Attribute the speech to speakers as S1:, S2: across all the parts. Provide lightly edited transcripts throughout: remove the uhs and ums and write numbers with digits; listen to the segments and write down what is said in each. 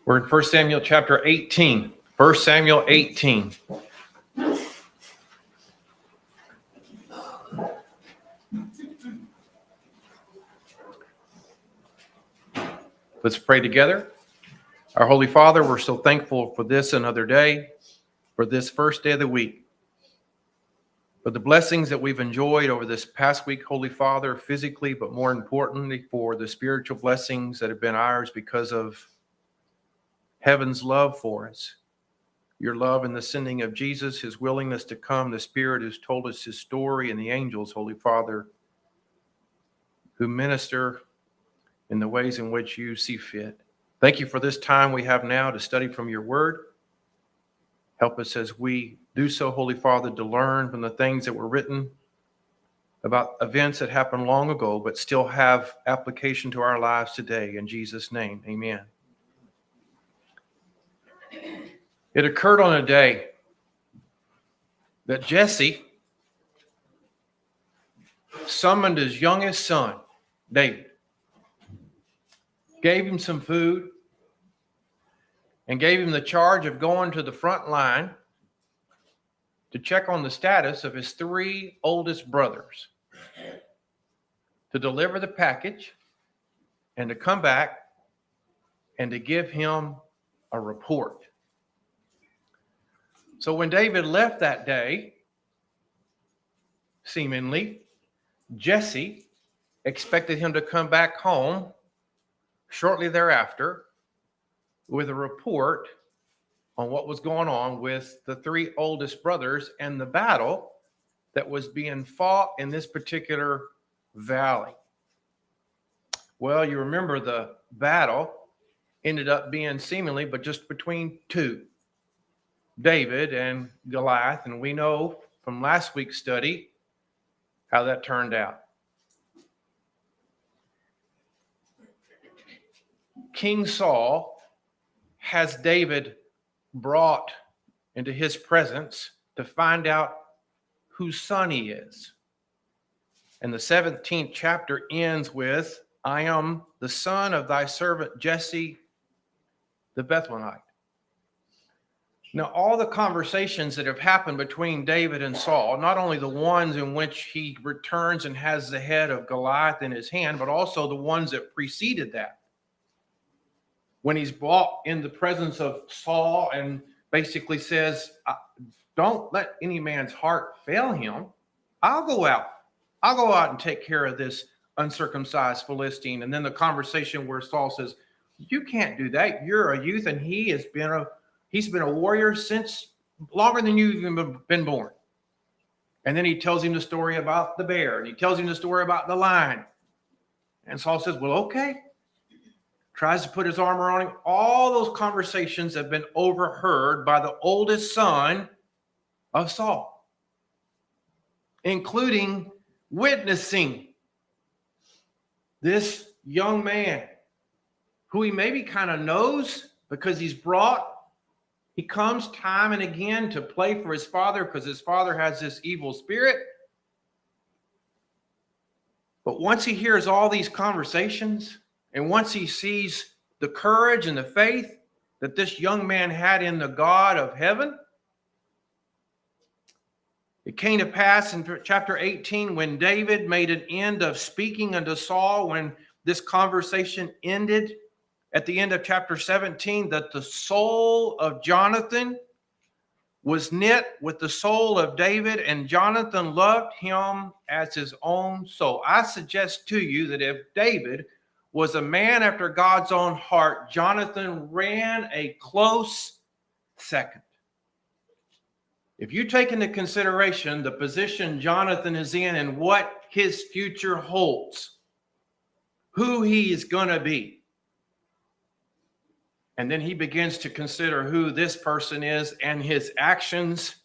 S1: We're in 1 Samuel chapter 18. 1 Samuel 18. Let's pray together. Our Holy Father, we're so thankful for this another day, for this first day of the week, for the blessings that we've enjoyed over this past week, Holy Father, physically, but more importantly, for the spiritual blessings that have been ours because of heaven's love for us. Your love in the sending of Jesus, his willingness to come, the Spirit who's told us his story, and the angels, Holy Father, who minister in the ways in which you see fit. Thank you for this time we have now to study from your word. Help us as we do so, Holy Father, to learn from the things that were written about events that happened long ago, but still have application to our lives today. In Jesus' name, amen. It occurred on a day that Jesse summoned his youngest son, David, gave him some food, and gave him the charge of going to the front line to check on the status of his three oldest brothers, to deliver the package, and to come back and to give him a report. So when David left that day, seemingly, Jesse expected him to come back home shortly thereafter with a report on what was going on with the three oldest brothers and the battle that was being fought in this particular valley. Well, you remember the battle ended up being seemingly but just between two, David and Goliath, and we know from last week's study how that turned out. King Saul has David brought into his presence to find out whose son he is. And the 17th chapter ends with, I am the son of thy servant Jesse the Bethlehemite. Now, all the conversations that have happened between David and Saul, not only the ones in which he returns and has the head of Goliath in his hand, but also the ones that preceded that. When he's brought in the presence of Saul and basically says, don't let any man's heart fail him. I'll go out and take care of this uncircumcised Philistine. And then the conversation where Saul says, you can't do that. You're a youth, and he's been a warrior since longer than you've even been born. And then he tells him the story about the bear, and he tells him the story about the lion. And Saul says, well, okay. Tries to put his armor on him. All those conversations have been overheard by the oldest son of Saul, including witnessing this young man who he maybe kind of knows because he comes time and again to play for his father because his father has this evil spirit. But once he hears all these conversations, and once he sees the courage and the faith that this young man had in the God of heaven, it came to pass in chapter 18 when David made an end of speaking unto Saul, when this conversation ended at the end of chapter 17, that the soul of Jonathan was knit with the soul of David, and Jonathan loved him as his own soul. I suggest to you that if David was a man after God's own heart, Jonathan ran a close second. If you take into consideration the position Jonathan is in and what his future holds, who he is going to be, and then he begins to consider who this person is and his actions,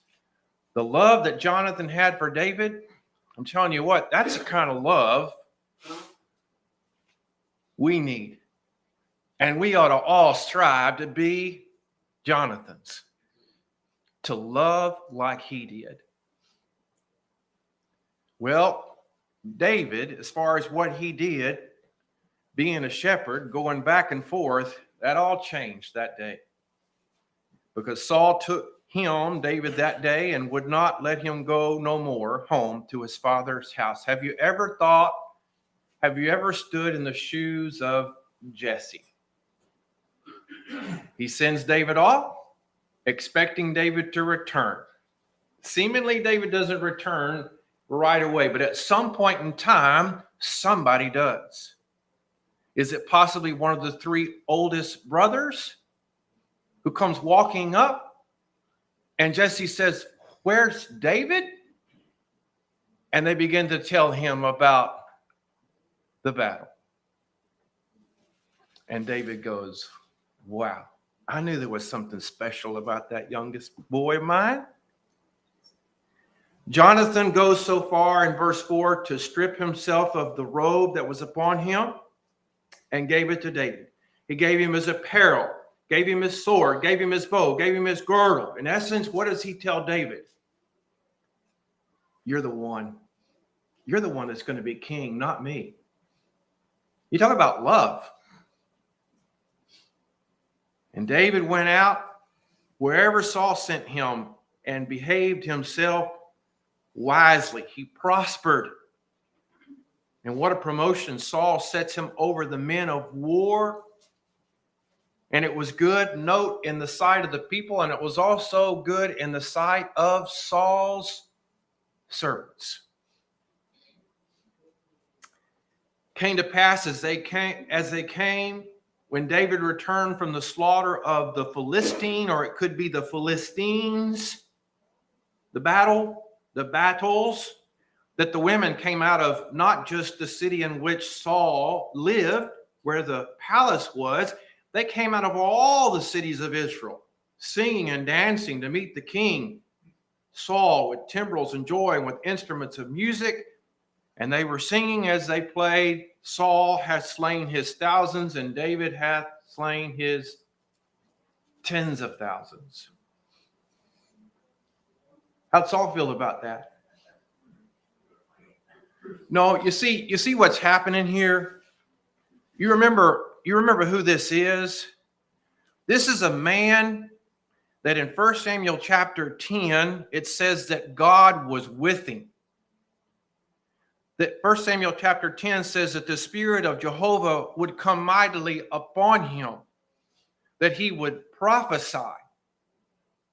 S1: the love that Jonathan had for David, I'm telling you what, that's the kind of love we need. And we ought to all strive to be Jonathans, to love like he did. Well, David, as far as what he did, being a shepherd, going back and forth, That all changed that day. Because Saul took him, David, that day and would not let him go no more home to his father's house. Have you ever stood in the shoes of Jesse? He sends David off, expecting David to return. Seemingly, David doesn't return right away, but at some point in time, somebody does. Is it possibly one of the three oldest brothers who comes walking up? And Jesse says, "Where's David?" And they begin to tell him about the battle. And David goes, "Wow, I knew there was something special about that youngest boy of mine." Jonathan goes so far in verse 4 to strip himself of the robe that was upon him and gave it to David. He gave him his apparel, gave him his sword, gave him his bow, gave him his girdle. In essence, what does he tell David? You're the one. You're the one that's going to be king, not me. You talk about love. And David went out wherever Saul sent him and behaved himself wisely. He prospered. And what a promotion. Saul sets him over the men of war. And it was good, note, in the sight of the people, and it was also good in the sight of Saul's servants. Came to pass as they came, when David returned from the slaughter of the Philistine, or it could be the Philistines, the battles, that the women came out of not just the city in which Saul lived, where the palace was, they came out of all the cities of Israel, singing and dancing to meet the king, Saul, with timbrels and joy and with instruments of music. And they were singing as they played, "Saul hath slain his thousands, and David hath slain his tens of thousands." How'd Saul feel about that? No, you see what's happening here? You remember who this is? This is a man that in 1 Samuel chapter 10, it says that God was with him. That 1 Samuel chapter 10 says that the Spirit of Jehovah would come mightily upon him, that he would prophesy.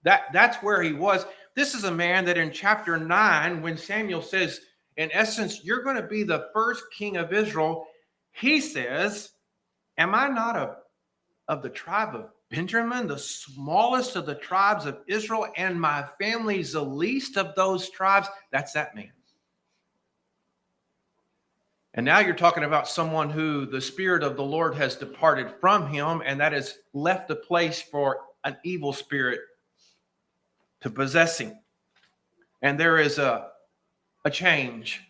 S1: That's where he was. This is a man that in chapter 9, when Samuel says, in essence, you're going to be the first king of Israel, he says, am I not of the tribe of Benjamin, the smallest of the tribes of Israel, and my family's the least of those tribes? That's that man. And now you're talking about someone who the Spirit of the Lord has departed from him, and that has left a place for an evil spirit to possess him. And there is a change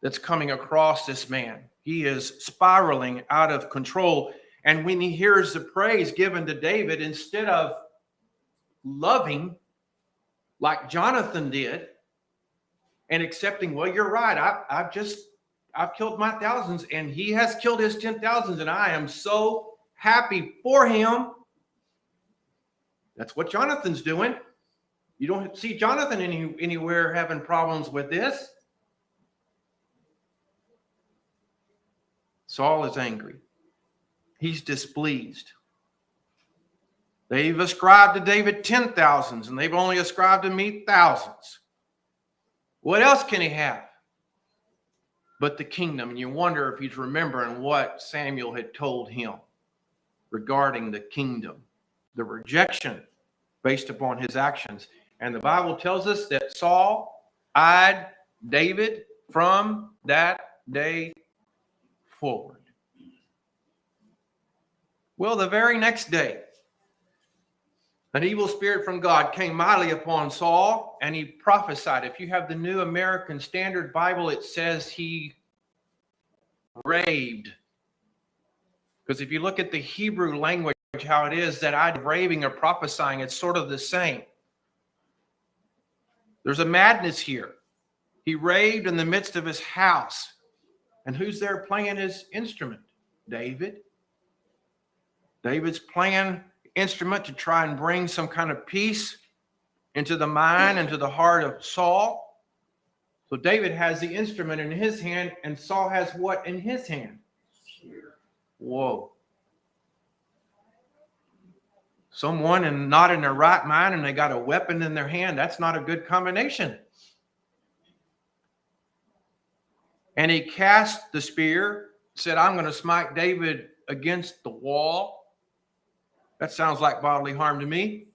S1: that's coming across this man. He is spiraling out of control. And when he hears the praise given to David, instead of loving like Jonathan did and accepting, well, you're right, I've killed my thousands and he has killed his 10,000s, and I am so happy for him. That's what Jonathan's doing. You don't see Jonathan anywhere having problems with this. Saul is angry. He's displeased. They've ascribed to David 10,000s, and they've only ascribed to me thousands. What else can he have but the kingdom? And you wonder if he's remembering what Samuel had told him regarding the kingdom, the rejection based upon his actions. And the Bible tells us that Saul eyed David from that day forward. Well, the very next day, an evil spirit from God came mightily upon Saul, and he prophesied. If you have the New American Standard Bible, it says he raved. Because if you look at the Hebrew language, how it is, that idea of raving or prophesying, it's sort of the same. There's a madness here. He raved in the midst of his house. And who's there playing his instrument? David. David's playing instrument to try and bring some kind of peace into the mind, into the heart of Saul. So David has the instrument in his hand, and Saul has what in his hand? Whoa. Someone and not in their right mind, and they got a weapon in their hand. That's not a good combination. And he cast the spear, said, I'm going to smite David against the wall. That sounds like bodily harm to me.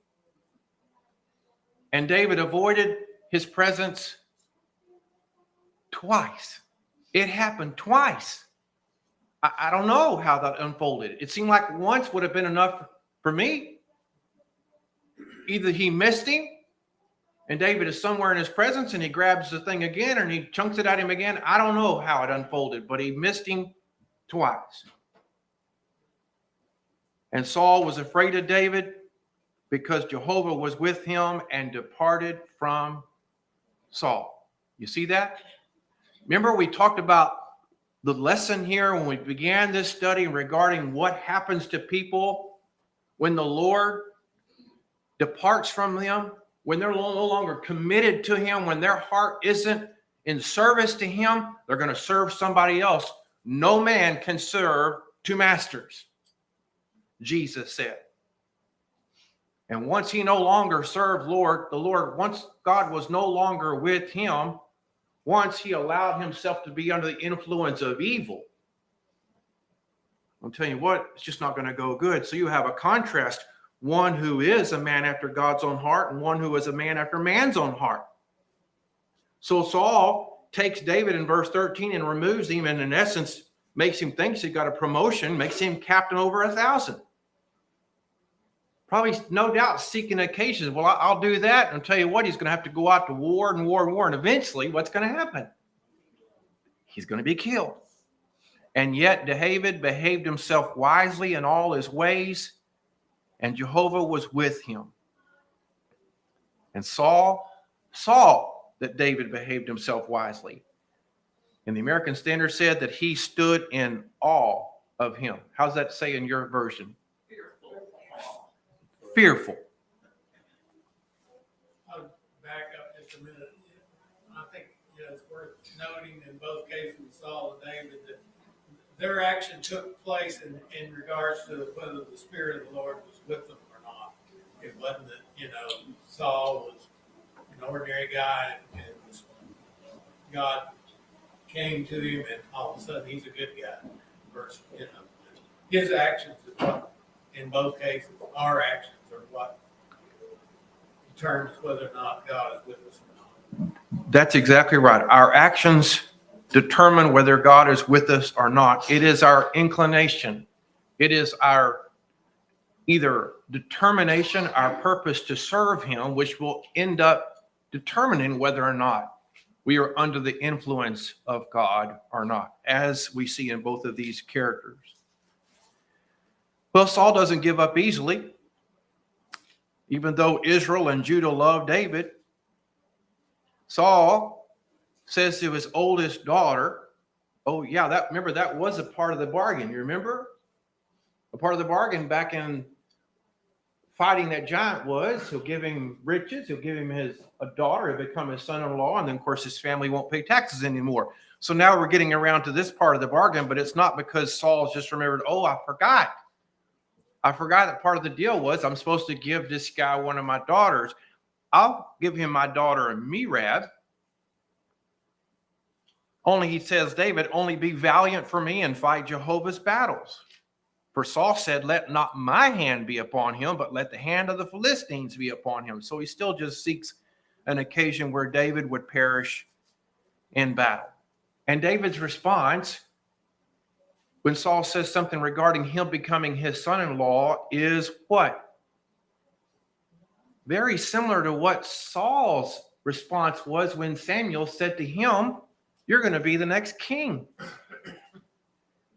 S1: And David avoided his presence twice. It happened twice. I don't know how that unfolded. It seemed like once would have been enough for me. Either he missed him, and David is somewhere in his presence, and he grabs the thing again, and he chunks it at him again. I don't know how it unfolded, but he missed him twice. And Saul was afraid of David because Jehovah was with him and departed from Saul. You see that? Remember we talked about the lesson here when we began this study regarding what happens to people when the Lord departs from them, when they're no longer committed to him, when their heart isn't in service to him, they're going to serve somebody else. No man can serve two masters, Jesus said. And once he no longer served the Lord, once God was no longer with him, once he allowed himself to be under the influence of evil, I'm telling you what, it's just not going to go good. So you have a contrast, one who is a man after God's own heart and one who is a man after man's own heart. So Saul takes David in verse 13 and removes him, and in essence makes him think he got a promotion, makes him captain over 1,000. Probably, no doubt, seeking occasions. Well, I'll do that. And I'll tell you what, he's going to have to go out to war and war and war. And eventually, what's going to happen? He's going to be killed. And yet, David behaved himself wisely in all his ways, and Jehovah was with him. And Saul saw that David behaved himself wisely. And the American Standard said that he stood in awe of him. How's that say in your version? Fearful.
S2: I'll back up just a minute. I think it's worth noting in both cases, Saul and David, that their action took place in regards to whether the Spirit of the Lord was with them or not. It wasn't that, Saul was an ordinary guy and God came to him and all of a sudden he's a good guy. Versus, his actions is what, in both cases, our actions are what determines whether or not God is with us or not.
S1: That's exactly right. Our actions determine whether God is with us or not. It is our inclination. It is our either determination, our purpose to serve him, which will end up determining whether or not we are under the influence of God or not, as we see in both of these characters. Well, Saul doesn't give up easily. Even though Israel and Judah loved David, Saul says to his oldest daughter, oh yeah, that was a part of the bargain. You remember? A part of the bargain back in fighting that giant was he'll give him riches, he'll give him a daughter, he'll become his son-in-law, and then of course his family won't pay taxes anymore. So now we're getting around to this part of the bargain, but it's not because Saul's just remembered, oh, I forgot that part of the deal was I'm supposed to give this guy one of my daughters. I'll give him my daughter Merab. Only, he says, David, only be valiant for me and fight Jehovah's battles. For Saul said, let not my hand be upon him, but let the hand of the Philistines be upon him. So he still just seeks an occasion where David would perish in battle. And David's response, when Saul says something regarding him becoming his son-in-law, is what? Very similar to what Saul's response was when Samuel said to him, you're going to be the next king.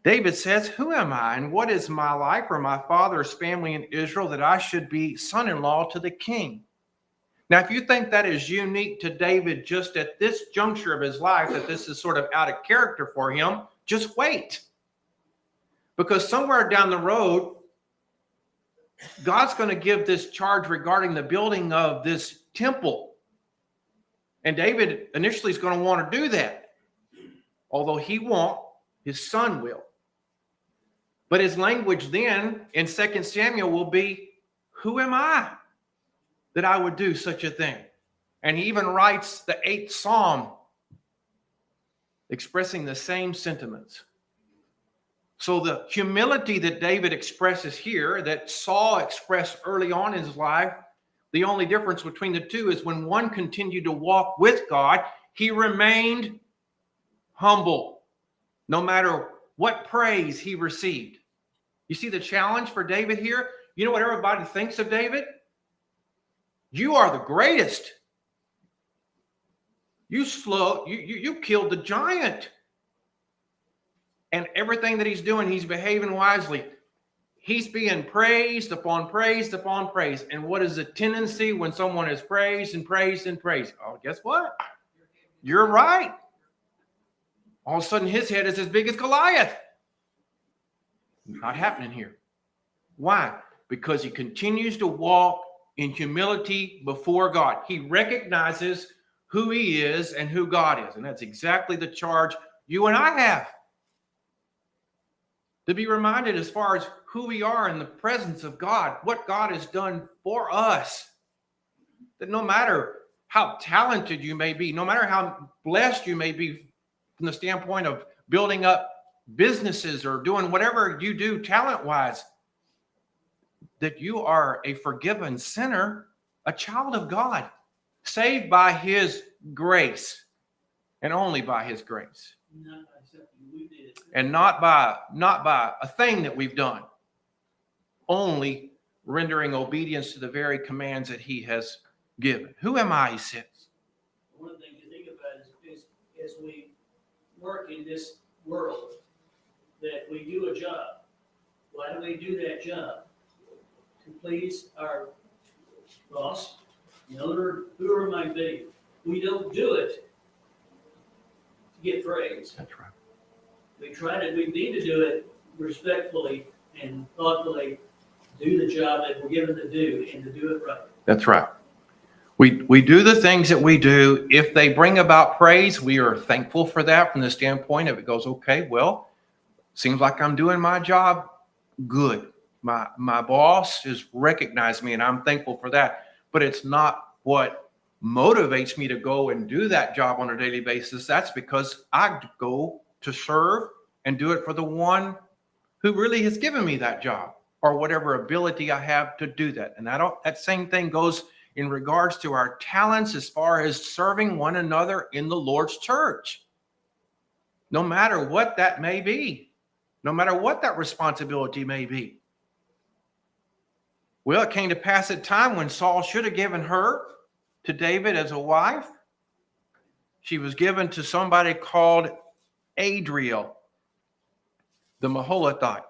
S1: David says, who am I and what is my life or my father's family in Israel that I should be son-in-law to the king? Now, if you think that is unique to David just at this juncture of his life, that this is sort of out of character for him, just wait. Because somewhere down the road, God's going to give this charge regarding the building of this temple. And David initially is going to want to do that. Although he won't, his son will. But his language then in 2 Samuel will be, who am I that I would do such a thing? And he even writes the 8th Psalm expressing the same sentiments. So the humility that David expresses here, that Saul expressed early on in his life, the only difference between the two is when one continued to walk with God, he remained humble, no matter what praise he received. You see the challenge for David here? You know what everybody thinks of David? You are the greatest. You killed the giant. And everything that he's doing, he's behaving wisely. He's being praised upon praised upon praise. And what is the tendency when someone is praised and praised and praised? Oh, guess what? You're right. All of a sudden, his head is as big as Goliath. Not happening here. Why? Because he continues to walk in humility before God. He recognizes who he is and who God is. And that's exactly the charge you and I have. To be reminded as far as who we are in the presence of God, what God has done for us. That no matter how talented you may be, no matter how blessed you may be from the standpoint of building up businesses or doing whatever you do talent-wise, that you are a forgiven sinner, a child of God, saved by his grace and only by his grace. And not by a thing that we've done, only rendering obedience to the very commands that he has given. Who am I, he says.
S3: One thing to think about is as we work in this world, that we do a job. Why do we do that job? To please our boss, whoever it might be. We don't do it to get praise.
S1: That's right.
S3: We need to do it respectfully and thoughtfully, do the job that we're given to do and to do it right.
S1: That's right. We do the things that we do. If they bring about praise, we are thankful for that from the standpoint of it goes, okay, well, seems like I'm doing my job good. My boss has recognized me and I'm thankful for that. But it's not what motivates me to go and do that job on a daily basis. That's because I go to serve and do it for the one who really has given me that job or whatever ability I have to do that. And that same thing goes in regards to our talents as far as serving one another in the Lord's church. No matter what that may be, no matter what that responsibility may be. Well, it came to pass at time when Saul should have given her to David as a wife. She was given to somebody called Adriel, the Maholathite,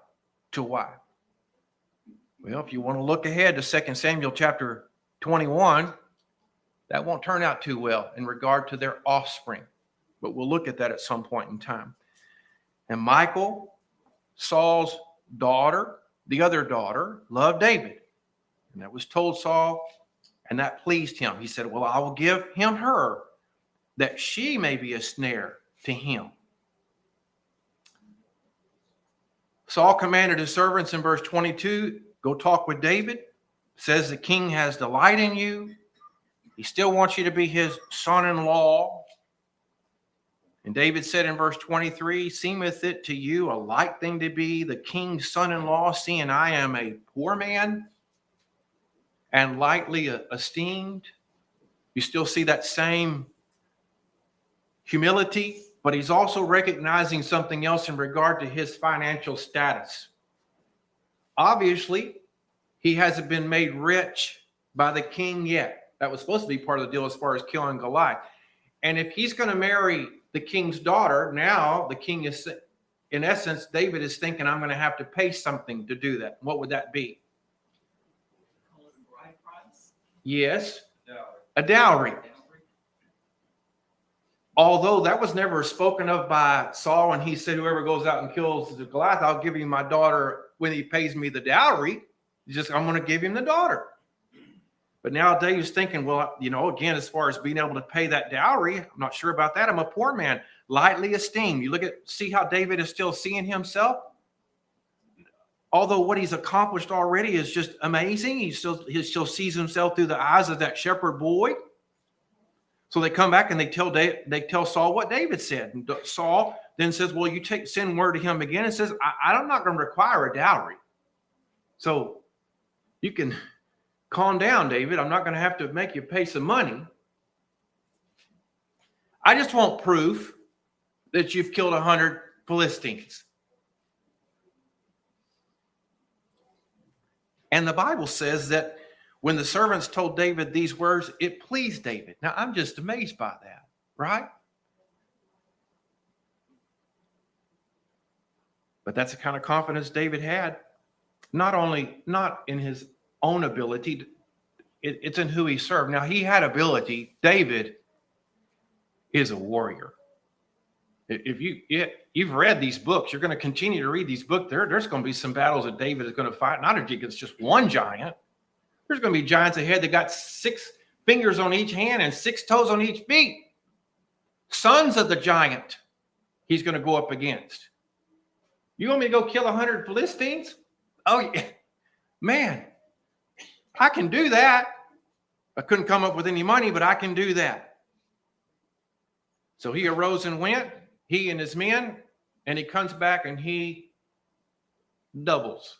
S1: to wife. Well, if you want to look ahead to 2 Samuel chapter 21, that won't turn out too well in regard to their offspring. But we'll look at that at some point in time. And Michal, Saul's daughter, the other daughter, loved David. And that was told Saul, and that pleased him. He said, well, I will give him her, that she may be a snare to him. Saul commanded his servants in verse 22, go talk with David. Says the king has delight in you. He still wants you to be his son-in-law. And David said in verse 23, seemeth it to you a light thing to be the king's son-in-law, seeing I am a poor man and lightly esteemed? You still see that same humility, but he's also recognizing something else in regard to his financial status. Obviously, he hasn't been made rich by the king yet. That was supposed to be part of the deal as far as killing Goliath. And if he's going to marry the king's daughter, now the king is, in essence, David is thinking, I'm going to have to pay something to do that. What would that be? Yes, a dowry. Although that was never spoken of by Saul when he said, whoever goes out and kills the Goliath, I'll give you my daughter when he pays me the dowry. I'm going to give him the daughter. But now David's thinking, well, again, as far as being able to pay that dowry, I'm not sure about that. I'm a poor man, lightly esteemed. You see how David is still seeing himself? Although what he's accomplished already is just amazing, he still sees himself through the eyes of that shepherd boy. So they come back and they tell Saul what David said. And Saul then says, well, send word to him again and says, I'm not going to require a dowry. So you can calm down, David. I'm not going to have to make you pay some money. I just want proof that you've killed 100 Philistines. And the Bible says that when the servants told David these words, it pleased David. Now, I'm just amazed by that, right? But that's the kind of confidence David had. Not in his own ability, it's in who he served. Now, he had ability. David is a warrior. If you've read these books, you're going to continue to read these books. There's going to be some battles that David is going to fight, not against just one giant. There's going to be giants ahead that got 6 fingers on each hand and 6 toes on each feet. Sons of the giant he's going to go up against. You want me to go kill 100 Philistines? Oh, yeah. Man, I can do that. I couldn't come up with any money, but I can do that. So he arose and went, he and his men, and he comes back and he doubles,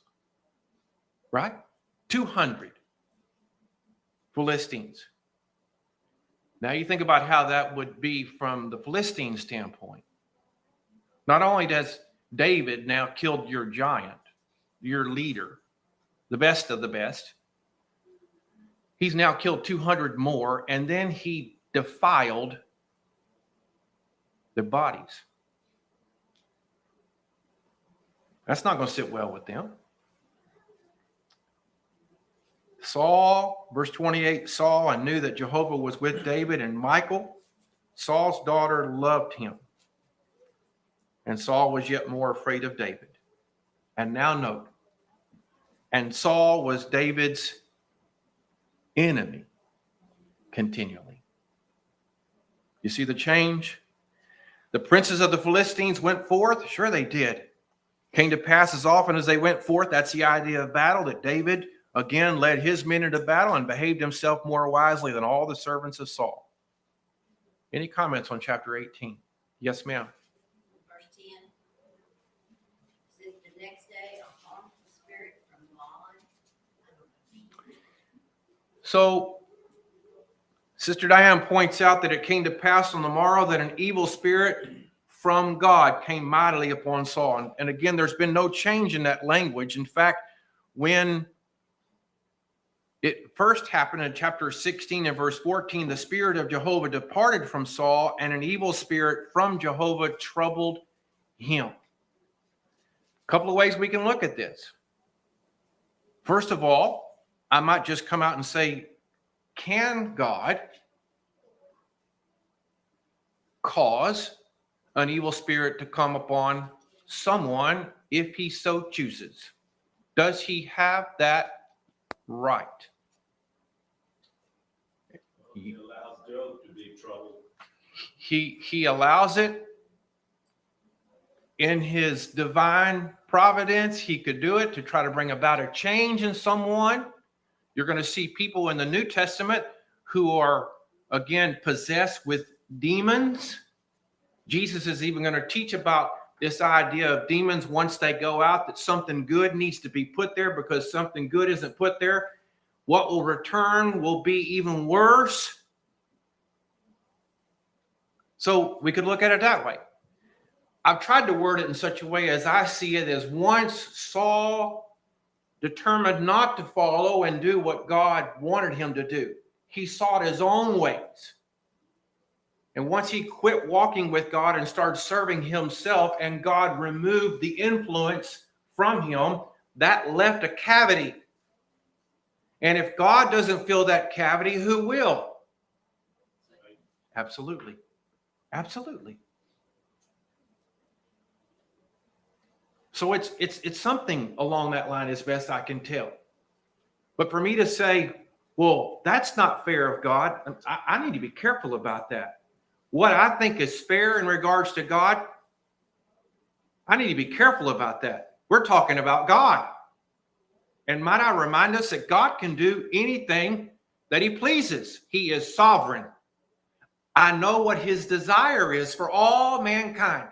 S1: right? 200 Philistines. Now you think about how that would be from the Philistine standpoint. Not only does David now killed your giant, your leader, the best of the best, he's now killed 200 more, and then he defiled their bodies. That's not going to sit well with them. Saul, verse 28, saw and knew that Jehovah was with David, and Michal, Saul's daughter, loved him. And Saul was yet more afraid of David. And now note, and Saul was David's enemy continually. You see the change? The princes of the Philistines went forth. Sure they did. Came to pass as often as they went forth. That's the idea of battle, that David again led his men into battle and behaved himself more wisely than all the servants of Saul. Any comments on chapter 18? Yes, ma'am.
S4: Verse 10 says, the next day a harmful spirit from Lon.
S1: So Sister Diane points out that it came to pass on the morrow that an evil spirit from God came mightily upon Saul. And again, there's been no change in that language. In fact, when it first happened in chapter 16 and verse 14, the spirit of Jehovah departed from Saul, and an evil spirit from Jehovah troubled him. A couple of ways we can look at this. First of all, I might just come out and say, can God cause an evil spirit to come upon someone if he so chooses? Does he have that right?
S5: He allows Job to be troubled.
S1: He allows it in his divine providence. He could do it to try to bring about a change in someone. You're going to see people in the New Testament who are, again, possessed with demons. Jesus is even going to teach about this idea of demons once they go out, that something good needs to be put there because something good isn't put there. What will return will be even worse. So we could look at it that way. I've tried to word it in such a way as I see it as once Saul determined not to follow and do what God wanted him to do, he sought his own ways. And once he quit walking with God and started serving himself, and God removed the influence from him, that left a cavity. And if God doesn't fill that cavity, who will? Absolutely. Absolutely. So it's something along that line as best I can tell. But for me to say, well, that's not fair of God, I need to be careful about that. What I think is fair in regards to God, I need to be careful about that. We're talking about God. And might I remind us that God can do anything that he pleases. He is sovereign. I know what his desire is for all mankind.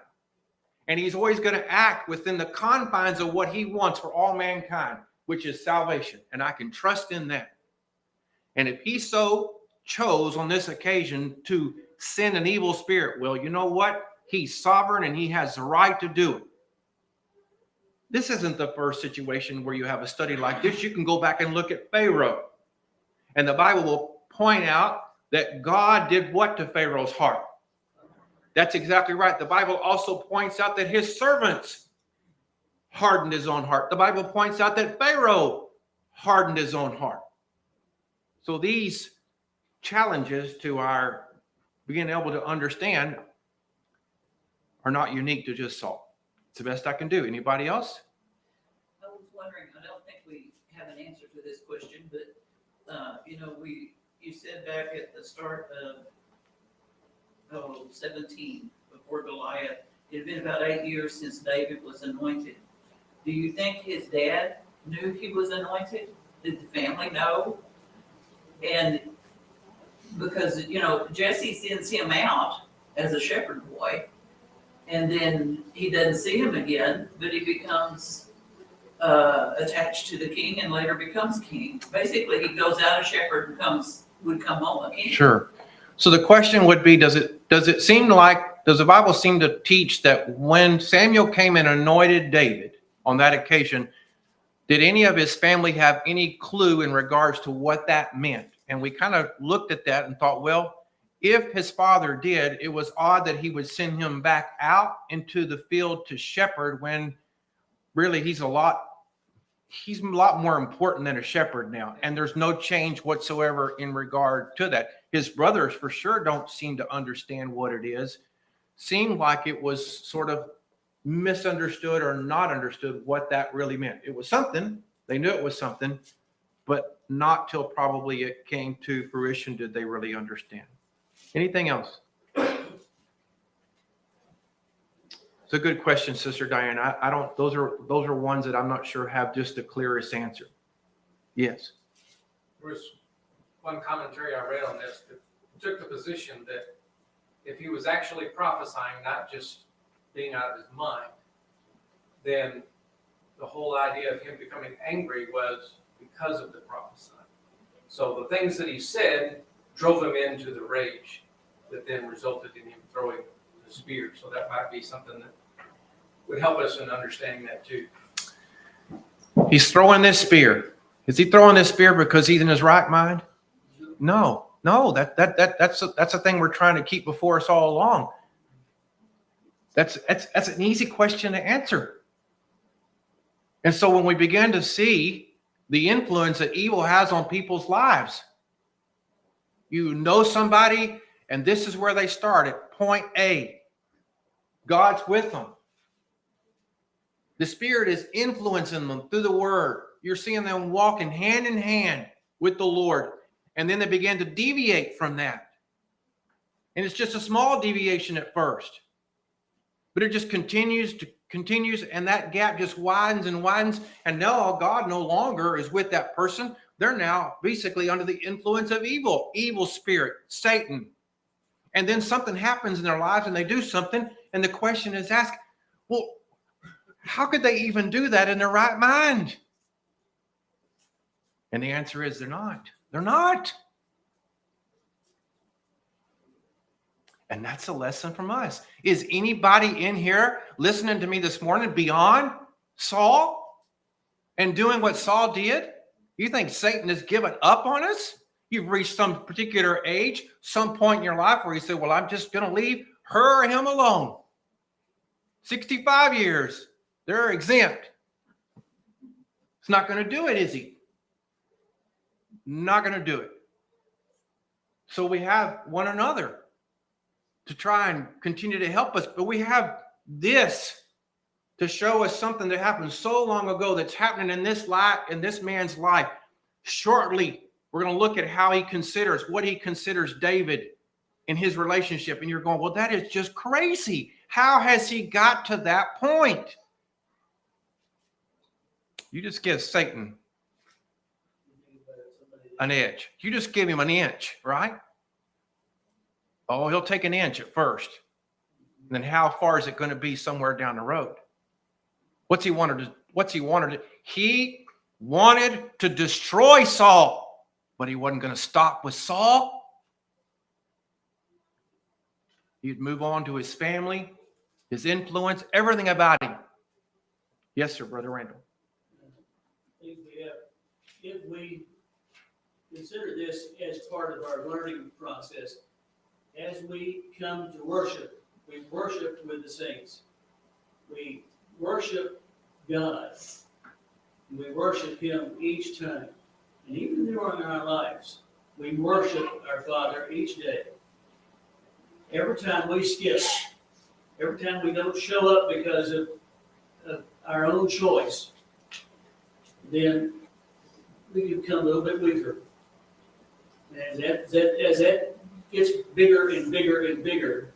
S1: And he's always going to act within the confines of what he wants for all mankind, which is salvation. And I can trust in that. And if he so chose on this occasion to send an evil spirit, well, you know what? He's sovereign and he has the right to do it. This isn't the first situation where you have a study like this. You can go back and look at Pharaoh. And the Bible will point out that God did what to Pharaoh's heart? That's exactly right. The Bible also points out that his servants hardened his own heart. The Bible points out that Pharaoh hardened his own heart. So these challenges to our being able to understand are not unique to just Saul. It's the best I can do. Anybody else?
S6: I was wondering, I don't think we have an answer to this question, but, you said back at the start of 17, before Goliath, it had been about 8 years since David was anointed. Do you think his dad knew he was anointed? Did the family know? And because, Jesse sends him out as a shepherd boy, and then he doesn't see him again, but he becomes attached to the king and later becomes king. Basically, he goes out a shepherd and would come home a king.
S1: Sure. So the question would be, does the Bible seem to teach that when Samuel came and anointed David on that occasion, did any of his family have any clue in regards to what that meant? And we kind of looked at that and thought, well, if his father did, it was odd that he would send him back out into the field to shepherd when really he's a lot more important than a shepherd now. And there's no change whatsoever in regard to that. His brothers for sure don't seem to understand what it is. Seemed like it was sort of misunderstood or not understood what that really meant. It was something. They knew it was something, but not till probably it came to fruition did they really understand. Anything else? It's a good question, Sister Diane. I don't. Those are ones that I'm not sure have just the clearest answer. Yes.
S7: There was one commentary I read on this that took the position that if he was actually prophesying, not just being out of his mind, then the whole idea of him becoming angry was because of the prophesying. So the things that he said drove him into the rage that then resulted in him throwing the spear. So that might be something that would help us in understanding that too.
S1: He's throwing this spear. Is he throwing this spear because he's in his right mind? No. That's the thing we're trying to keep before us all along. That's an easy question to answer. And so when we begin to see the influence that evil has on people's lives, you know somebody, and this is where they start at point A. God's with them. The Spirit is influencing them through the Word. You're seeing them walking hand in hand with the Lord. And then they begin to deviate from that. And it's just a small deviation at first. But it just continues, and that gap just widens and widens. And now God no longer is with that person. They're now basically under the influence of evil spirit, Satan. And then something happens in their lives and they do something. And the question is asked, well, how could they even do that in their right mind? And the answer is they're not. They're not. And that's a lesson from us. Is anybody in here listening to me this morning beyond Saul and doing what Saul did? You think Satan has given up on us? You've reached some particular age, some point in your life where you say, well, I'm just going to leave her or him alone. 65 years, they're exempt. It's not going to do it, is he? Not going to do it. So we have one another to try and continue to help us. But we have this to show us something that happened so long ago that's happening in this life, in this man's life, shortly, we're going to look at how he considers, what he considers David in his relationship. And you're going, well, that is just crazy. How has he got to that point? You just give Satan an edge. You just give him an inch, right? Oh, he'll take an inch at first. And then how far is it going to be somewhere down the road? What's he wanted to? He wanted to destroy Saul, but he wasn't going to stop with Saul. He'd move on to his family, his influence, everything about him. Yes, sir, Brother Randall.
S3: If we consider this as part of our learning process, as we come to worship, we worship with the saints. We worship God. We worship Him each time. And even during our lives, we worship our Father each day. Every time we skip, every time we don't show up because of our own choice, then we become a little bit weaker. And as that gets bigger and bigger and bigger,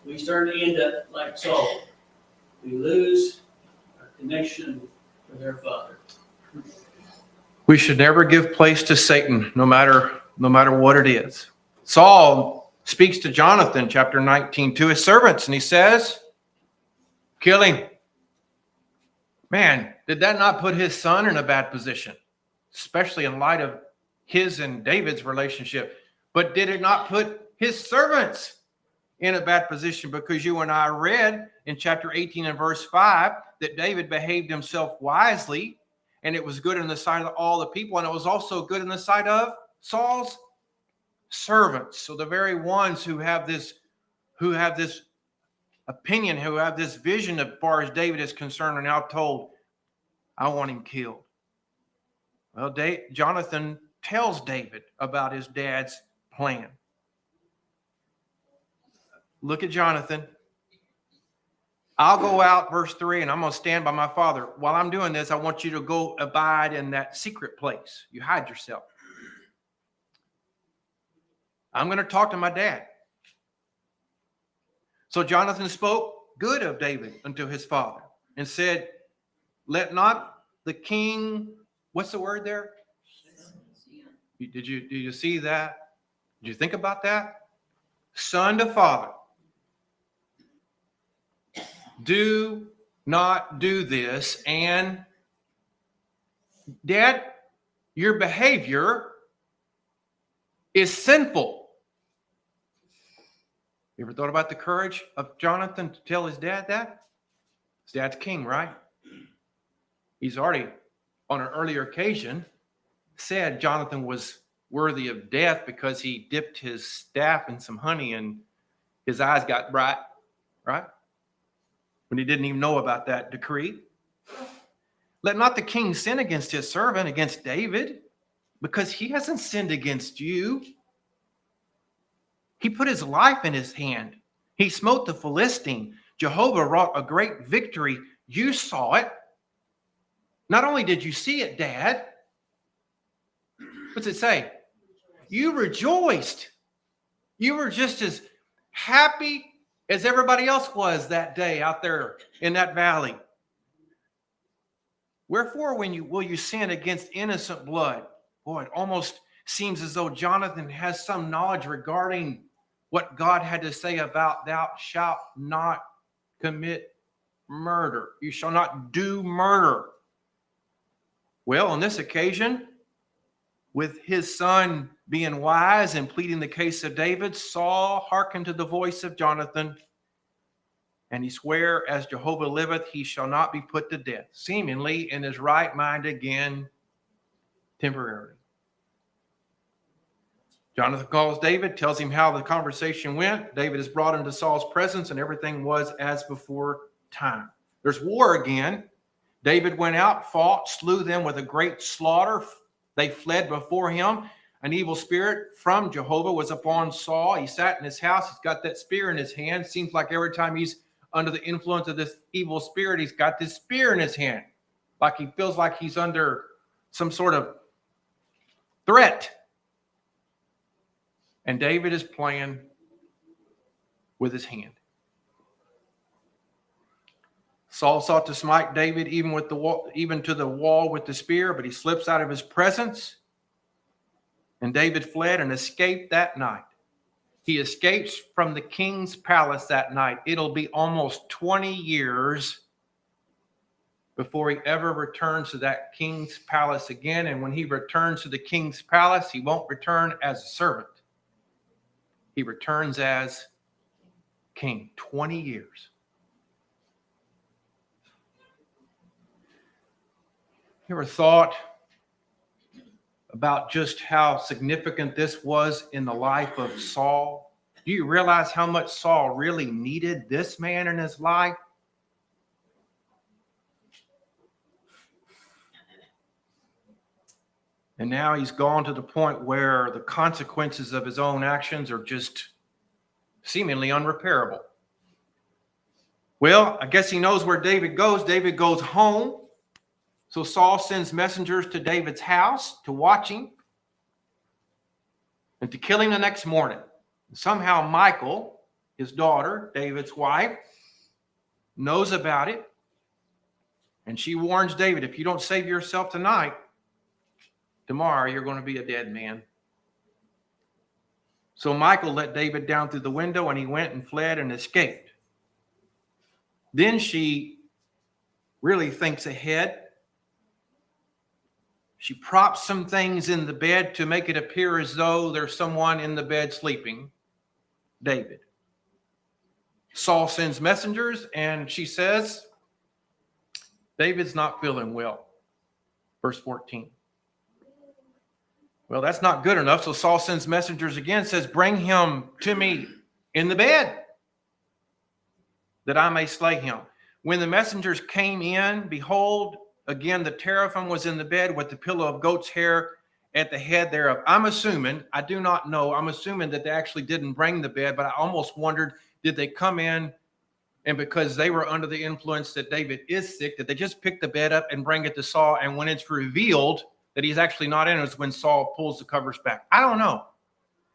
S3: we start to end up like Saul. We lose our connection with our Father.
S1: We should never give place to Satan, no matter what it is. Saul speaks to Jonathan, chapter 19, to his servants, and he says, kill him. Man, did that not put his son in a bad position, especially in light of his and David's relationship? But did it not put his servants in a bad position? Because you and I read in chapter 18 and verse 5 that David behaved himself wisely, and it was good in the sight of all the people, and it was also good in the sight of Saul's servants. So the very ones who have this opinion, who have this vision as far as David is concerned, are now told, I want him killed. Well, Jonathan tells David about his dad's plan. Look at Jonathan. I'll go out, verse 3, and I'm going to stand by my father. While I'm doing this, I want you to go abide in that secret place. You hide yourself. I'm going to talk to my dad. So Jonathan spoke good of David unto his father and said, let not the king, what's the word there? Did you see that? Did you think about that? Son to father. Do not do this. And Dad, your behavior is sinful. You ever thought about the courage of Jonathan to tell his dad that? His dad's king, right? He's already, on an earlier occasion, said Jonathan was worthy of death because he dipped his staff in some honey and his eyes got bright, right? When he didn't even know about that decree. Let not the king sin against his servant, against David, because he hasn't sinned against you. He put his life in his hand. He smote the Philistine. Jehovah wrought a great victory. You saw it. Not only did you see it, Dad, what's it say? You rejoiced. You were just as happy as everybody else was that day out there in that valley. Wherefore, will you sin against innocent blood? Boy, it almost seems as though Jonathan has some knowledge regarding what God had to say about thou shalt not commit murder. You shall not do murder. Well, on this occasion, with his son being wise and pleading the case of David, Saul hearkened to the voice of Jonathan, and he sware, as Jehovah liveth, he shall not be put to death, seemingly in his right mind again, temporarily. Jonathan calls David, tells him how the conversation went. David is brought into Saul's presence, and everything was as before time. There's war again. David went out, fought, slew them with a great slaughter. They fled before him. An evil spirit from Jehovah was upon Saul. He sat in his house. He's got that spear in his hand. Seems like every time he's under the influence of this evil spirit, he's got this spear in his hand. Like he feels like he's under some sort of threat. And David is playing with his hand. Saul sought to smite David even to the wall with the spear, but he slips out of his presence. And David fled and escaped that night. He escapes from the king's palace that night. It'll be almost 20 years before he ever returns to that king's palace again. And when he returns to the king's palace, he won't return as a servant. He returns as king. 20 years. You ever thought about just how significant this was in the life of Saul? Do you realize how much Saul really needed this man in his life? And now he's gone to the point where the consequences of his own actions are just seemingly unrepairable. Well, I guess he knows where David goes. David goes home. So Saul sends messengers to David's house to watch him and to kill him the next morning. Somehow Michal, his daughter, David's wife, knows about it. And she warns David, if you don't save yourself tonight, tomorrow you're going to be a dead man. So Michal let David down through the window, and he went and fled and escaped. Then she really thinks ahead. She props some things in the bed to make it appear as though there's someone in the bed sleeping, David. Saul sends messengers, and she says, David's not feeling well. Verse 14. Well, that's not good enough. So Saul sends messengers again, says, bring him to me in the bed, that I may slay him. When the messengers came in, behold, again, the teraphim was in the bed with the pillow of goat's hair at the head thereof. I'm assuming, I do not know, I'm assuming that they actually didn't bring the bed, but I almost wondered, did they come in and because they were under the influence that David is sick, did they just pick the bed up and bring it to Saul? And when it's revealed that he's actually not in, it's when Saul pulls the covers back. I don't know.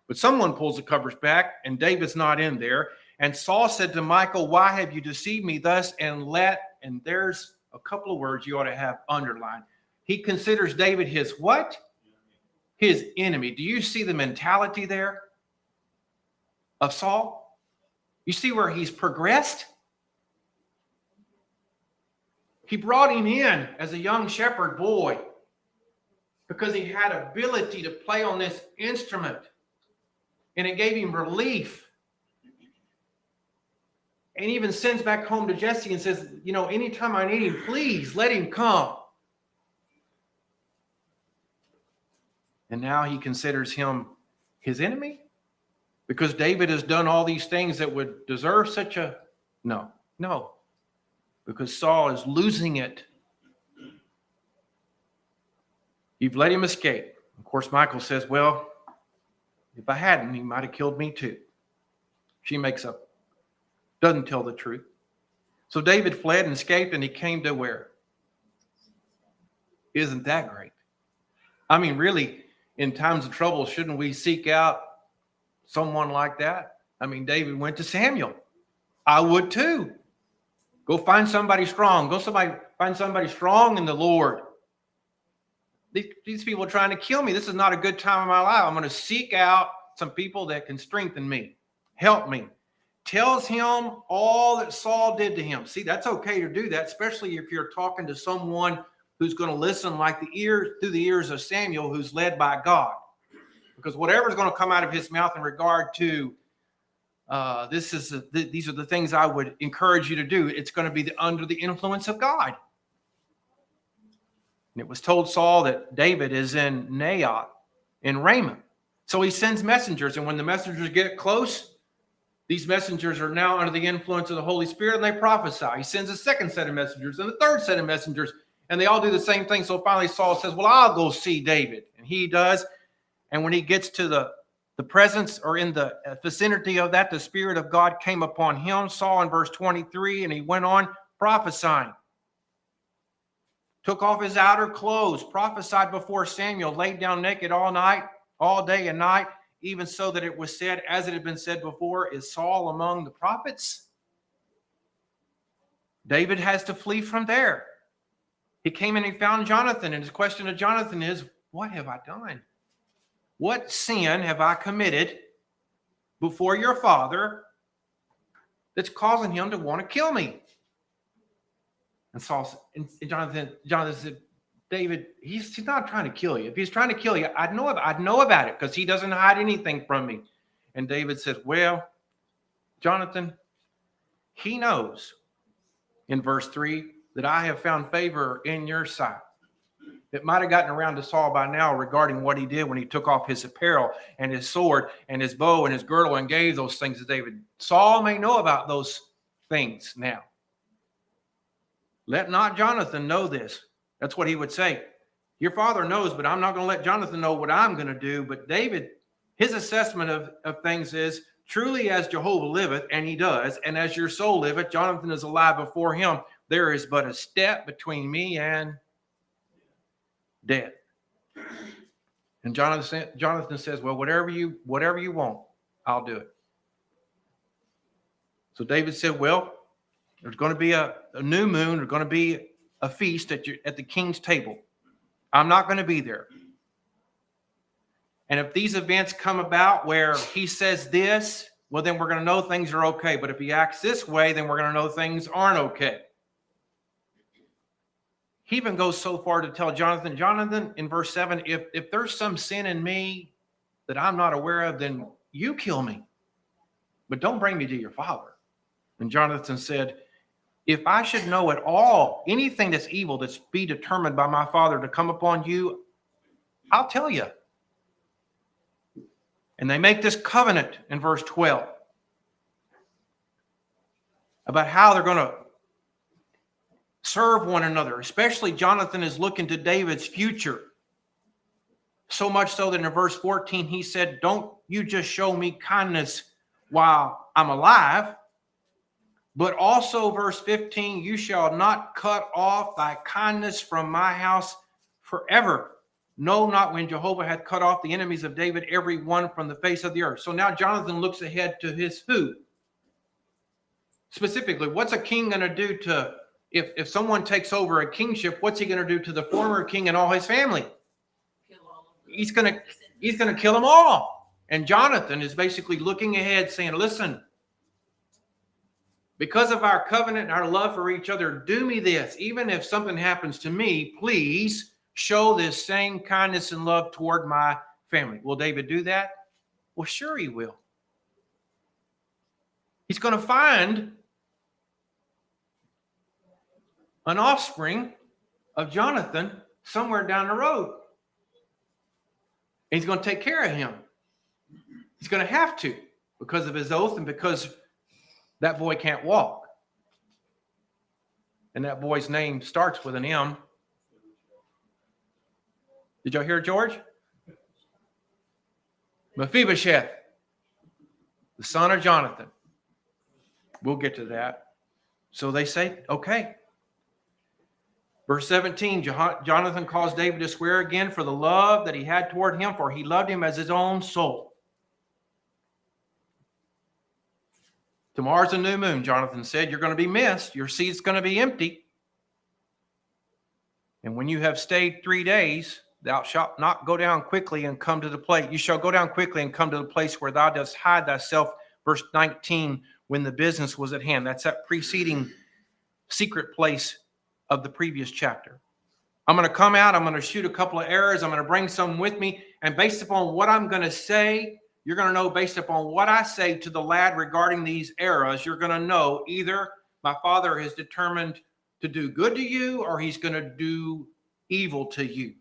S1: But someone pulls the covers back and David's not in there. And Saul said to Michal, why have you deceived me thus? And there's a couple of words you ought to have underlined. He considers David his what? His enemy. Do you see the mentality there of Saul? You see where he's progressed? He brought him in as a young shepherd boy because he had ability to play on this instrument, and it gave him relief. And even sends back home to Jesse and says, anytime I need him, please let him come. And now he considers him his enemy because David has done all these things that would deserve such a no, because Saul is losing it. You've let him escape. Of course, Michal says, well, if I hadn't, he might have killed me too. She makes up. Doesn't tell the truth. So David fled and escaped, and he came to where? Isn't that great? I mean, really, in times of trouble, shouldn't we seek out someone like that? I mean, David went to Samuel. I would too. Go find somebody strong. Find somebody strong in the Lord. These people are trying to kill me. This is not a good time in my life. I'm going to seek out some people that can strengthen me, help me. Tells him all that Saul did to him. See, that's okay to do that, especially if you're talking to someone who's going to listen through the ears of Samuel, who's led by God. Because whatever's going to come out of his mouth in regard to these are the things I would encourage you to do. It's going to be under the influence of God. And it was told Saul that David is in Naioth in Ramah. So he sends messengers, and when the messengers get close, these messengers are now under the influence of the Holy Spirit, and they prophesy. He sends a second set of messengers and a third set of messengers, and they all do the same thing. So finally Saul says, well, I'll go see David. And he does. And when he gets to the presence or in the vicinity of that, the Spirit of God came upon him, Saul, in verse 23, and he went on prophesying. took off his outer clothes, prophesied before Samuel, laid down naked all night, all day and night, even so that it was said, as it had been said before, is Saul among the prophets? David has to flee from there. He came and he found Jonathan, and his question to Jonathan is, what have I done? What sin have I committed before your father that's causing him to want to kill me? And Jonathan said, David, he's not trying to kill you. If he's trying to kill you, I'd know about it because he doesn't hide anything from me. And David said, well, Jonathan, he knows in verse 3 that I have found favor in your sight. It might have gotten around to Saul by now regarding what he did when he took off his apparel and his sword and his bow and his girdle and gave those things to David. Saul may know about those things now. Let not Jonathan know this. That's what he would say. Your father knows, but I'm not going to let Jonathan know what I'm going to do. But David, his assessment of things is, truly as Jehovah liveth, and he does, and as your soul liveth, Jonathan is alive before him. There is but a step between me and death. And Jonathan says, well, whatever you want, I'll do it. So David said, well, there's going to be a new moon. There's going to be a feast at the king's table. I'm not going to be there. And if these events come about where he says this, well, then we're going to know things are okay. But if he acts this way, then we're going to know things aren't okay. He even goes so far to tell Jonathan, in verse 7, if there's some sin in me that I'm not aware of, then you kill me. But don't bring me to your father. And Jonathan said, if I should know at all anything that's evil that's be determined by my father to come upon you, I'll tell you. And they make this covenant in verse 12 about how they're going to serve one another. Especially Jonathan is looking to David's future. So much so that in verse 14 he said, don't you just show me kindness while I'm alive, but also verse 15, you shall not cut off thy kindness from my house forever. No, not when Jehovah hath cut off the enemies of David, every one from the face of the earth. So now Jonathan looks ahead to his food. Specifically, what's a king going to do to, if someone takes over a kingship, what's he going to do to the former king and all his family?
S6: Kill all of them.
S1: He's going to kill them all. And Jonathan is basically looking ahead saying, listen, because of our covenant and our love for each other, do me this. Even if something happens to me, please show this same kindness and love toward my family. Will David do that? Well, sure he will. He's going to find an offspring of Jonathan somewhere down the road. And he's going to take care of him. He's going to have to because of his oath and because that boy can't walk. And that boy's name starts with an M. Did y'all hear George? Mephibosheth, the son of Jonathan. We'll get to that. So they say, okay. Verse 17, Jonathan caused David to swear again for the love that he had toward him, for he loved him as his own soul. Tomorrow's a new moon, Jonathan said. You're going to be missed. Your seat's going to be empty. And when you have stayed 3 days, thou shalt not go down quickly and come to the place. You shall go down quickly and come to the place where thou dost hide thyself. Verse 19, when the business was at hand. That's that preceding secret place of the previous chapter. I'm going to come out. I'm going to shoot a couple of arrows. I'm going to bring some with me. And based upon what I'm going to say, you're going to know based upon what I say to the lad regarding these arrows, you're going to know either my father is determined to do good to you or he's going to do evil to you.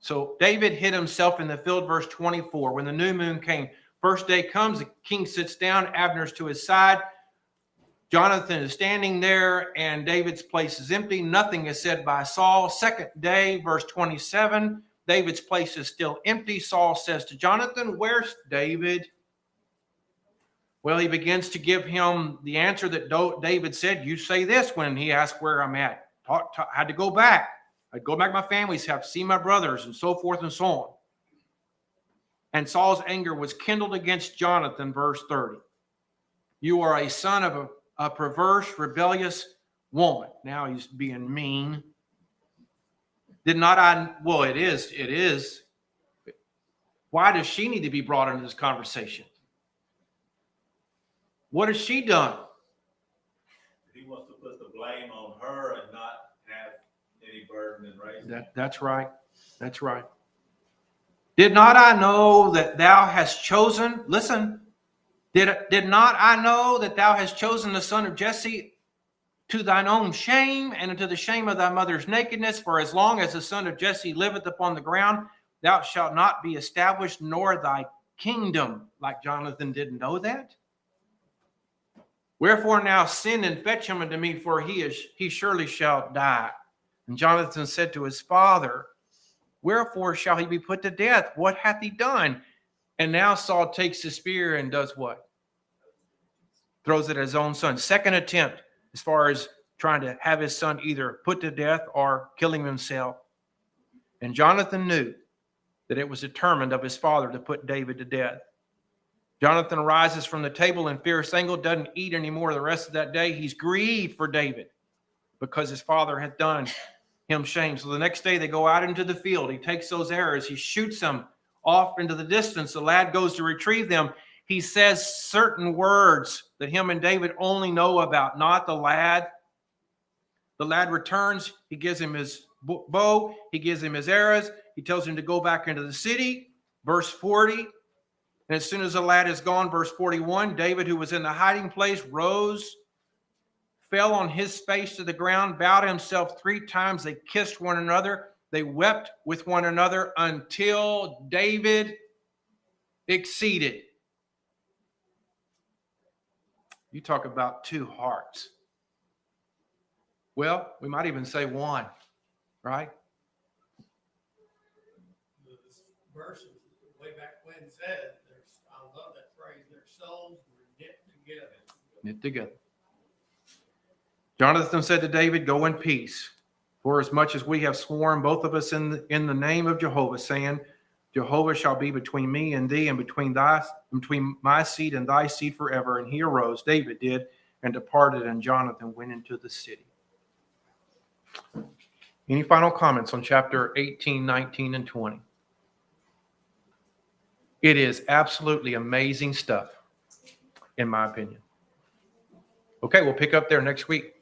S1: So David hid himself in the field, verse 24. When the new moon came, first day comes, the king sits down, Abner's to his side. Jonathan is standing there and David's place is empty. Nothing is said by Saul. Second day, verse 27. David's place is still empty. Saul says to Jonathan, where's David? Well, he begins to give him the answer that David said. You say this when he asked where I'm at. Had to go back. I'd go back to my family's house, see my brothers, and so forth and so on. And Saul's anger was kindled against Jonathan, verse 30. You are a son of a perverse, rebellious woman. Now he's being mean. Did not I? Well, it is. Why does she need to be brought into this conversation? What has she done?
S5: He wants to put the blame on her and not have any burden in raising.
S1: That's right. That's right. Did not I know that thou hast chosen? Listen. Did not I know that thou hast chosen the son of Jesse to thine own shame and unto the shame of thy mother's nakedness? For as long as the son of Jesse liveth upon the ground, thou shalt not be established, nor thy kingdom. Like Jonathan didn't know that. Wherefore now send and fetch him unto me, for he surely shall die. And Jonathan said to his father, wherefore shall he be put to death? What hath he done? And now Saul takes his spear and does what? Throws it at his own son. Second attempt as far as trying to have his son either put to death or killing himself. And Jonathan knew that it was determined of his father to put David to death. Jonathan rises from the table in fierce anger, doesn't eat anymore the rest of that day. He's grieved for David because his father had done him shame. So the next day they go out into the field. He takes those arrows. He shoots them off into the distance. The lad goes to retrieve them. He says certain words that him and David only know about, not the lad. The lad returns. He gives him his bow. He gives him his arrows. He tells him to go back into the city. Verse 40. And as soon as the lad is gone, verse 41, David, who was in the hiding place, rose, fell on his face to the ground, bowed himself 3 times. They kissed one another. They wept with one another until David exceeded. You talk about 2 hearts. Well, we might even say 1, right?
S2: This verse, way back when said, I love that phrase, their souls were knit together.
S1: Knit together. Jonathan said to David, go in peace. For as much as we have sworn, both of us in the name of Jehovah, saying, Jehovah shall be between me and thee, and between my seed and thy seed forever. And he arose, David did, and departed, and Jonathan went into the city. Any final comments on chapter 18, 19, and 20? It is absolutely amazing stuff, in my opinion. Okay, we'll pick up there next week.